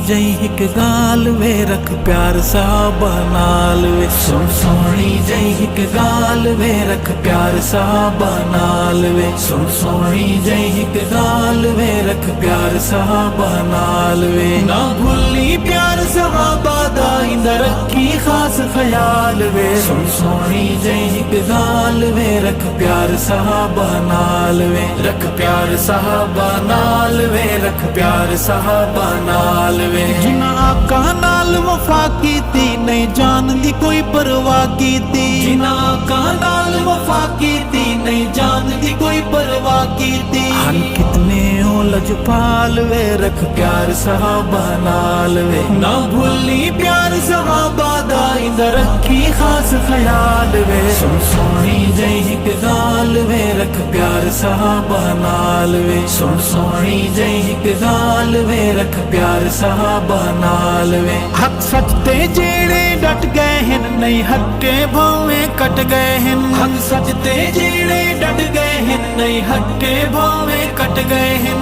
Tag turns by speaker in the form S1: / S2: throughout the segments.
S1: जई हिक गाल वे रख प्यार साहबा नाल वे। सुन सोहनी जई हिक गाल वे रख प्यार साहबा नाल वे। सुन सोहनी जई हिक गाल वे रख प्यार साहबा नाल वे। ना भूली प्यार साहबा दा इंदा रखी खास ख्याल वे। सुन सोहनी जई हिक गाल वे रख प्यार साहबा नाल वे। रख प्यार साहबा नाल वे रख प्यार साहबा नाल वे। जिन्ना आका नाल वफा कीती नहीं जान दी कोई परवाह कीती। जिन्ना आका नाल वफा कीती नहीं जान दी कोई परवाह कीती। हन कितने ओ लजपाल वे रख प्यार साहबा नाल वे। ना भूली प्यार साहबा दा इंदा रखी खास ख्याल वे। सुन सोहनी जई हिक गाल वे रख प्यार साहबा नाल वे। सुन सोहनी जई हिक गाल वे रख प्यार साहबा नाल वे। हक सच ते जेड़े डट गए हिन नहीं हटे भावें कट गए हिन। हक सच ते जेड़े डट गए हिन नहीं हटे भावें कट गए हिन।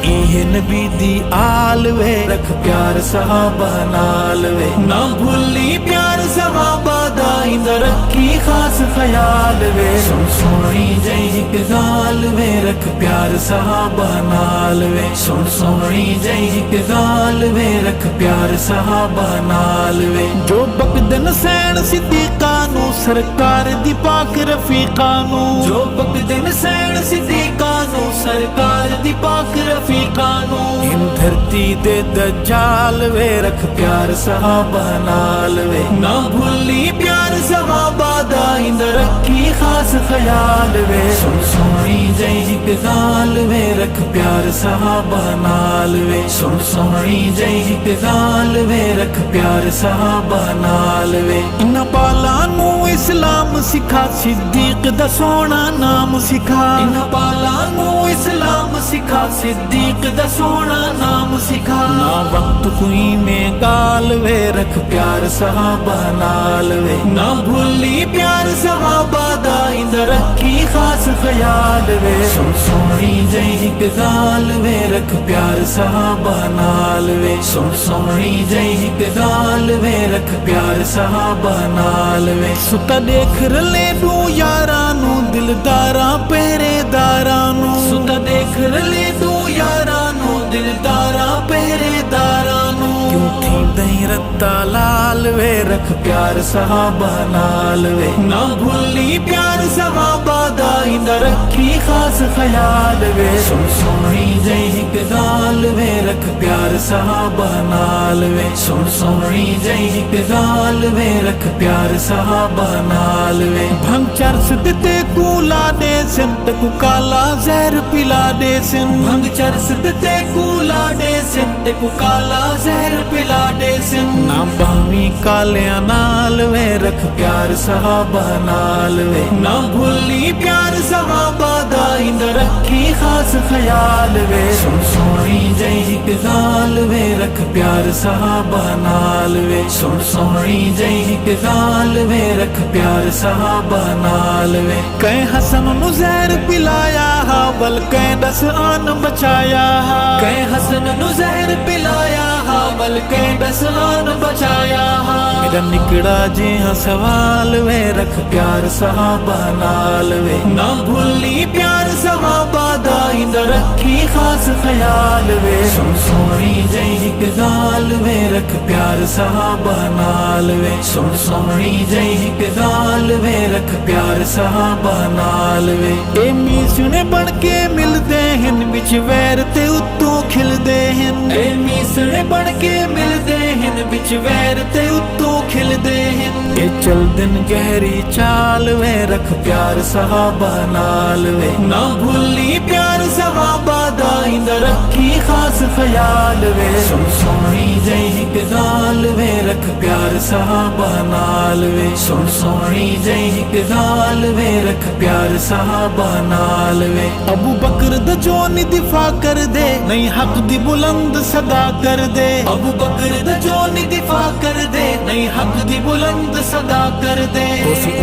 S1: इह नबी दी आल वे रख प्यार साहबा नाल वे। ना भूली प्यार साहबा दा इंदा रखी खास ख्याल वे। सुन सोहनी जई हिक गाल वे रख प्यार साहबा नाल वे। सुन सोहनी जई हिक गाल वे रख प्यार साहबा नाल वे। जो बकदन सैन सिद्दीका नू सरकार दी पाक रफीका नू। जो बकदन सैन सिद्दीका नू सरकार दी पाक रफीका नू। इन धरती दे दज्जाल वे रख प्यार साहबा नाल वे। ना भूली प्यार साहबा दा इंदा रखी खास ख्याल वे। सुन सोहनी जई हिक गाल वे रख प्यार साहबा नाल वे। सुन सोहनी जई हिक गाल वे रख प्यार साहबा नाल वे। इन्ना बाला नू इस्लाम सिखा सिद्दीक दा सोहना नाम सिखा। इन्ना बाला नू इस्लाम सिखा सिद्दीक दा सोहना नाम सिखा। ना वक्त कोई में गाल वे रख प्यार साहबा नाल वे। ना भूली प्यार साहबा दा इंदा रखी खास ख्याल वे। सुन सोहनी जई हिक गाल वे रख प्यार साहबा नाल वे। सुन सोहनी जई हिक गाल वे रख प्यार साहबा नाल वे। सुता देख रले नू यारा नू दिलदारा पहरेदारा नू। सुता देख रले नू यारा नू दिलदारा पहरेदारा नू। क्यों थी दई रत्ता लाल वे रख प्यार साहबा नाल वे। ना भूली प्यार साहबा दा इंदा रखी खास ख्याल वे। सुन सोहनी जई हिक गाल वे रख प्यार साहबा नाल वे। सुन सोहनी जई हिक गाल वे रख प्यार साहबा नाल वे। भंग चरस दिते कूला दे सिंत को काला जहर पिला दे सिन। भंग चरस दिते कूला दे सिंत को काला जहर पिला दे सिन। ना बावी कालिया नाल वे रख प्यार साहबा नाल वे। ना भूली प्यार साहबा दा इंदा रखी खास ख्याल वे। सुन सोहनी जई हिक गाल वे रख प्यार साहबा नाल वे। सुन सोहनी जई हिक गाल वे रख प्यार साहबा नाल वे। कै हसन नु जहर पिलाया हा बल कै दस आन बचाया हा। कै हसन नु जहर पिलाया हा बल कै दस आन बचाया हा। मेरा निकड़ा जी हाँ सवाल वे रख प्यार साहबा नाल वे। ना भूली प्यार साहबा दा इंदा रखी खास ख्याल वे। सुन सोहनी जई हिक गाल वे रख प्यार साहबा नाल वे। सुन सोहनी जई हिक गाल वे रख प्यार साहबा नाल वे। ए मीसने बन के मिलदे हिन विच वैर ते उत्तों खिलदे हिन। ए मीसने बन के मिलदे हिन विच वैर ते उत्तों खिलदे हिन। ए चल दिन गहरी चाल वे रख प्यार साहबा नाल वे। ना भूली प्यार साहबा दा इंदा रखी खास ख्याल वे। सुन सोहनी जई हिक गाल वे रख प्यार साहबा नाल वे। सुन सोहनी जई हिक गाल वे रख प्यार साहबा नाल वे। अबू बकर दा जो नी दिफा कर दे नहीं हक दी बुलंद सदा कर दे। अबू बकर दा जो नी दिफा कर दे नहीं हक दी बुलंद सदा कर दे।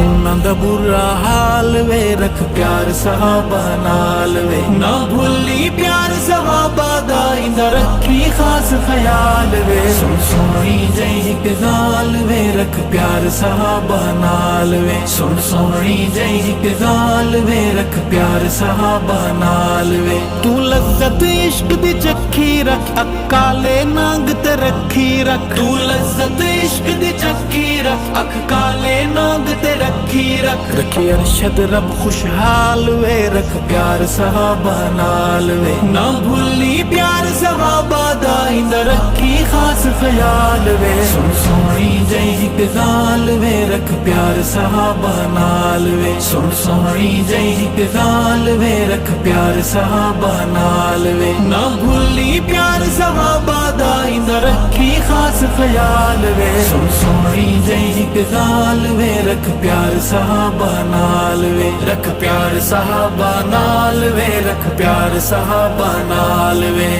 S1: उन्हां दा बुरा हाल वे रख प्यार साहबा नाल वे। ना भूली प्यार सहाबा दा इंदा रखी खास ख्याल वे सुन सोनी जई हिक गाल वे रख प्यार सहाबा नाल वे सुन सोनी जई हिक गाल वे रख प्यार सहाबा नाल वे तू लज्जत इश्क दी चखी रख अकाले नांग ते रखी रख तू लज्जत इश्क दी चखी रख अख काले नांग ते रखी रखी अरशद रब खुशहाल वे रख प्यार सहाबा नाल वे ना भूली प्यार सहाबा दा इंदा रखी खास ख्याल वे सुन सोनी जई हिक गाल वे रख प्यार सहाबा नाल वे सुन सोनी जई हिक गाल वे रख प्यार सहाबा नाल वे ना भूली प्यार सहाबा दा इंदा रखी खास ख्याल वे सुन सोनी जई हिक गाल वे रख प्यार सहाबा नाल वे रख प्यार सहाबा नाल वे रख प्यार सहाबा नाल वे।